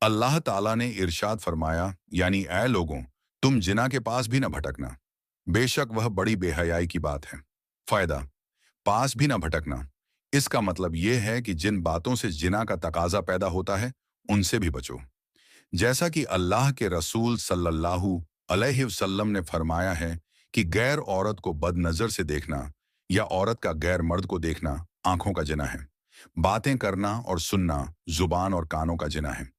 अल्लाह ताला ने इरशाद फरमाया, यानी ऐ लोगों, तुम जिना के पास भी न भटकना, बेशक वह बड़ी बेहयाई की बात है। फायदा, पास भी न भटकना, इसका मतलब यह है कि जिन बातों से जिना का तकाजा पैदा होता है उनसे भी बचो। जैसा कि अल्लाह के रसूल सल्लल्लाहु अलैहि वसल्लम ने फरमाया है कि गैर औरत को बदनजर से देखना या औरत का गैर मर्द को देखना आंखों का जिना है। बातें करना और सुनना जुबान और कानों का जिना है।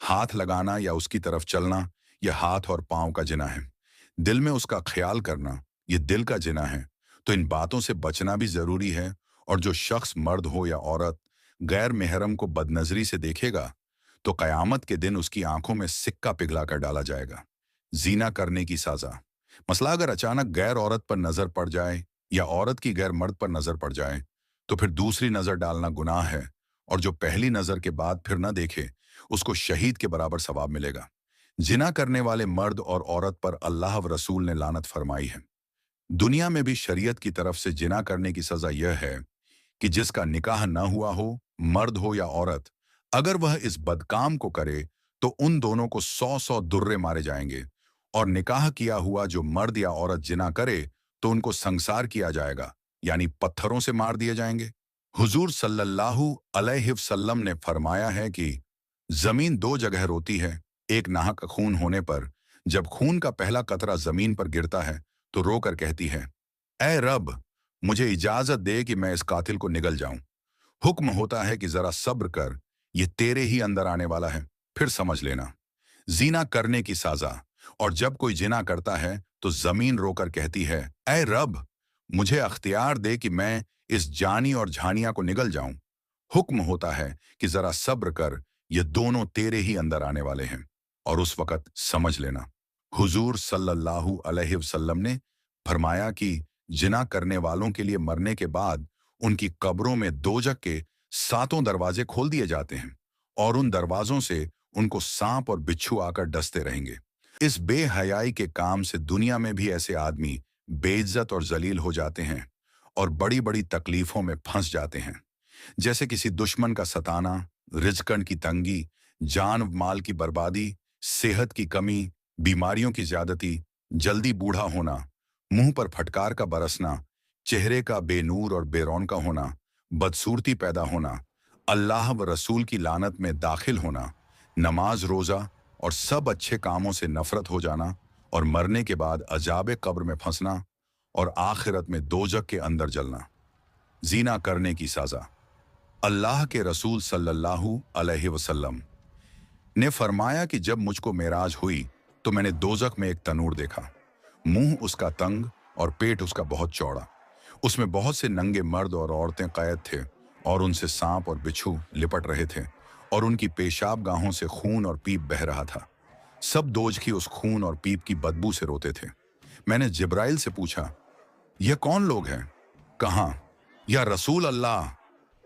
हाथ लगाना या उसकी तरफ चलना यह हाथ और पांव का जिना है। दिल में उसका ख्याल करना यह दिल का जिना है। तो इन बातों से बचना भी जरूरी है। और जो शख्स मर्द हो या औरत गैर महरम को बदनजरी से देखेगा तो कयामत के दिन उसकी आंखों में सिक्का पिघला कर डाला जाएगा। जीना करने की सजा। मसला अगर अचानक गैर औरत पर नजर पड़ जाए या औरत की गैर मर्द पर नजर पड़ जाए तो फिर दूसरी नजर डालना गुनाह है। और जो पहली नजर के बाद फिर न देखे उसको शहीद के बराबर सवाब मिलेगा। जिना करने वाले मर्द और औरत पर अल्लाह व रसूल ने लानत फरमाई है। दुनिया में भी शरीयत की तरफ से जिना करने की सजा यह है कि जिसका निकाह न हुआ हो, मर्द हो या औरत, अगर वह इस बदकाम को करे तो उन दोनों को 100-100 दुर्रे मारे जाएंगे। और निकाह किया हुआ जो मर्द या औरत जिना करे तो उनको संसार किया जाएगा, यानी पत्थरों से मार दिए जाएंगे। हुजूर सल्लल्लाहु अलैहि वसल्लम ने फरमाया है कि जमीन दो जगह रोती है। एक नाहक खून होने पर जब खून का पहला कतरा जमीन पर गिरता है तो रोकर कहती है, ऐ रब, मुझे इजाजत दे कि मैं इस कातिल को निगल जाऊं। हुक्म होता है कि जरा सब्र कर, ये तेरे ही अंदर आने वाला है, फिर समझ लेना। जीना करने की साजा। और जब कोई जिना करता है तो जमीन रोकर कहती है, ऐ रब, मुझे अख्तियार दे कि मैं इस जानी और झानिया को निगल जाऊं। हुक्म होता है कि जरा सब्र कर, ये दोनों तेरे ही अंदर आने वाले हैं, और उस वक़्त समझ लेना। हुजूर सल्लल्लाहु अलैहि वसल्लम ने फरमाया कि जिना करने वालों के लिए मरने के बाद उनकी कब्रों में दोजक के 7 दरवाजे खोल दिए जाते हैं और उन दरवाजों से उनको सांप और बिच्छू आकर डसते रहेंगे। इस बेहयाई के काम से दुनिया में भी ऐसे आदमी बेइज्जत और जलील हो जाते हैं और बड़ी बड़ी तकलीफों में फंस जाते हैं, जैसे किसी दुश्मन का सताना, रिज़्क़ की तंगी, जान माल की बर्बादी, सेहत की कमी, बीमारियों की ज्यादती, जल्दी बूढ़ा होना, मुंह पर फटकार का बरसना, चेहरे का बेनूर और बेरौनका होना, बदसूरती पैदा होना, अल्लाह व रसूल की लानत में दाखिल होना, नमाज रोज़ा और सब अच्छे कामों से नफरत हो जाना और मरने के बाद अजाब कब्र में फंसना और आखिरत में दोजक के अंदर जलना। जीना करने की सजा। अल्लाह के रसूल सल्लल्लाहु अलैहि वसल्लम ने फरमाया कि जब मुझको मेराज हुई तो मैंने दोजक में एक तनूर देखा। मुंह उसका तंग और पेट उसका बहुत चौड़ा। उसमें बहुत से नंगे मर्द और औरतें कैद थे और उनसे सांप और बिच्छू लिपट रहे थे और उनकी पेशाब गाहों से खून और पीप बह रहा था। सब दोजखी उस खून और पीप की बदबू से रोते थे। मैंने जिब्राइल से पूछा, यह कौन लोग हैं? कहा, या रसूल अल्लाह,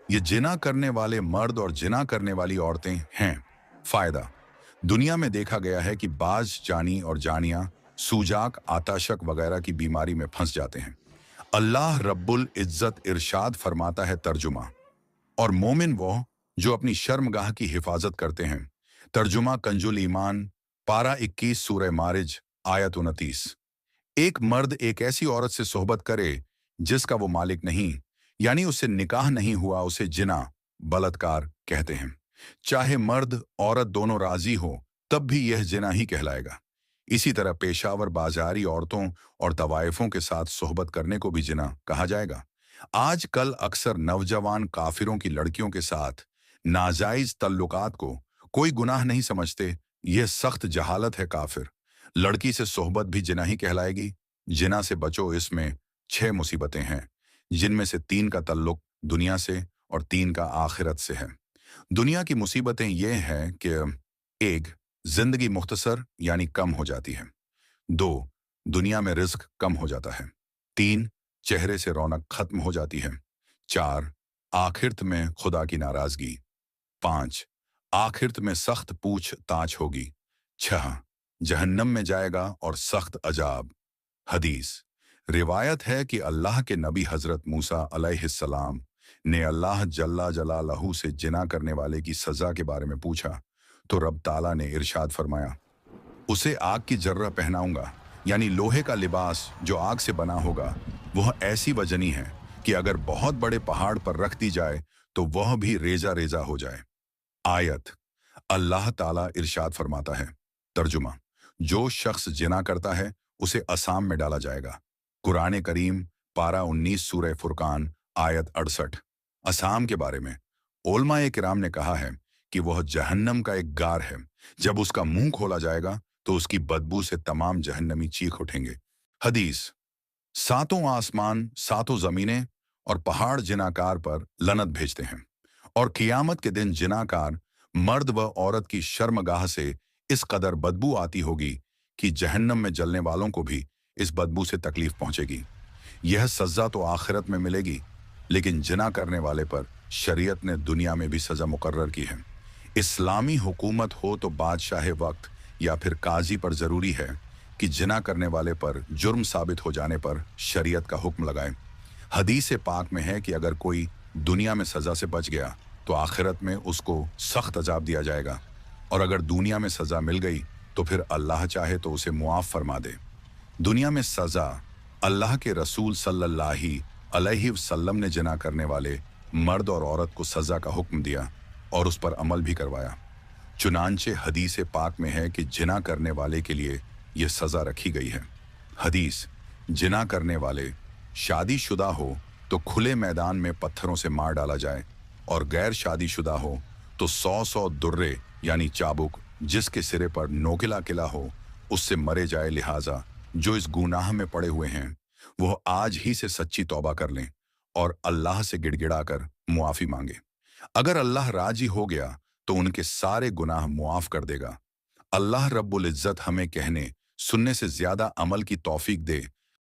ये जिना करने वाले मर्द और जिना करने वाली औरतें हैं। फायदा, दुनिया में देखा गया है कि बाज जानी और जानिया सूजाक, आताशक वगैरह की बीमारी में फंस जाते हैं। अल्लाह रब्बुल इज्जत इरशाद फरमाता है, तर्जुमा, और मोमिन वो जो अपनी शर्मगाह की हिफाजत करते हैं। तर्जुमा कंजुल ईमान, पारा 21 सूरह मारिज आयत 29। एक मर्द एक ऐसी औरत से सोहबत करे जिसका वो मालिक नहीं, यानी उससे निकाह नहीं हुआ, उसे जिना, बलात्कार कहते हैं। चाहे मर्द औरत दोनों राजी हो तब भी यह जिना ही कहलाएगा। इसी तरह पेशावर बाजारी औरतों और तवाइफों के साथ सोहबत करने को भी जिना कहा जाएगा। आजकल अक्सर नौजवान काफिरों की लड़कियों के साथ नाजायज तल्लुकात को कोई गुनाह नहीं समझते। यह सख्त जहालत है। काफिर लड़की से सोहबत भी जिना ही कहलाएगी। जिना से बचो, इसमें 6 मुसीबतें हैं, जिनमें से 3 का तल्लुक दुनिया से और 3 का आखिरत से है। दुनिया की मुसीबतें ये हैं कि 1, जिंदगी मुख्तसर यानी कम हो जाती है। 2, दुनिया में रिस्क कम हो जाता है। 3, चेहरे से रौनक खत्म हो जाती है। 4, आखिरत में खुदा की नाराजगी। 5, आखिरत में सख्त पूछ ताछ होगी। 6, जहन्नम में जाएगा और सख्त अजाब। हदीस रिवायत है कि अल्लाह के नबी हजरत मूसा अलैहिस्सलाम ने अल्लाह जल्ला जलालहू से जिना करने वाले की सजा के बारे में पूछा तो रब ताला ने इरशाद फरमाया, उसे आग की जर्रा पहनाऊंगा, यानी लोहे का लिबास जो आग से बना होगा। वह ऐसी वजनी है कि अगर बहुत बड़े पहाड़ पर रख दी जाए तो वह भी रेजा रेजा हो जाए। आयत। अल्लाह ताला इरशाद फरमाता है, तर्जुमा, जो शख्स जिना करता है उसे असाम में डाला जाएगा। कुरान करीम पारा 19 सूरह फुरकान आयत 68। असाम के बारे में उलमाए किराम ने कहा है कि वह जहन्नम का एक गार है। जब उसका मुंह खोला जाएगा तो उसकी बदबू से तमाम जहन्नमी चीख उठेंगे। हदीस। सातों आसमान, सातों जमीनें और पहाड़ जिनाकार पर लनत भेजते हैं, और कियामत के दिन जिनाकार मर्द व औरत की शर्मगाह से इस कदर बदबू आती होगी कि जहन्नम में जलने वालों को भी इस बदबू से तकलीफ पहुंचेगी। यह सजा तो आखिरत में मिलेगी, लेकिन जिना करने वाले पर शरीयत ने दुनिया में भी सजा मुकर्रर की है। इस्लामी हुकूमत हो तो बादशाह वक्त या फिर काजी पर जरूरी है कि जिना करने वाले पर जुर्म साबित हो जाने पर शरीयत का हुक्म लगाए। हदीस पाक में है कि अगर कोई दुनिया में सजा से बच गया तो आखिरत में उसको सख्त अजाब दिया जाएगा, और अगर दुनिया में सजा मिल गई तो फिर अल्लाह चाहे तो उसे मुआफ फरमा दे। दुनिया में सजा अल्लाह के रसूल सल्लल्लाहु अलैहि वसल्लम ने जिना करने वाले मर्द और औरत को सजा का हुक्म दिया और उस पर अमल भी करवाया। चुनांचे हदीस पाक में है कि जिना करने वाले के लिए यह सजा रखी गई है। हदीस। जिना करने वाले शादीशुदा हो तो खुले मैदान में पत्थरों से मार डाला जाए, और गैर शादीशुदा हो तो 100 दुर्रे यानी चाबुक जिसके सिरे पर नोकिला किला हो उससे मरे जाए। लिहाजा जो इस गुनाह में पड़े हुए हैं वह आज ही से सच्ची तौबा कर लें और अल्लाह से गिड़गिड़ाकर मुआफी मांगे। अगर अल्लाह राजी हो गया तो उनके सारे गुनाह मुआफ कर देगा। अल्लाह रब्बुल इज्जत हमें कहने सुनने से ज्यादा अमल की तौफीक दे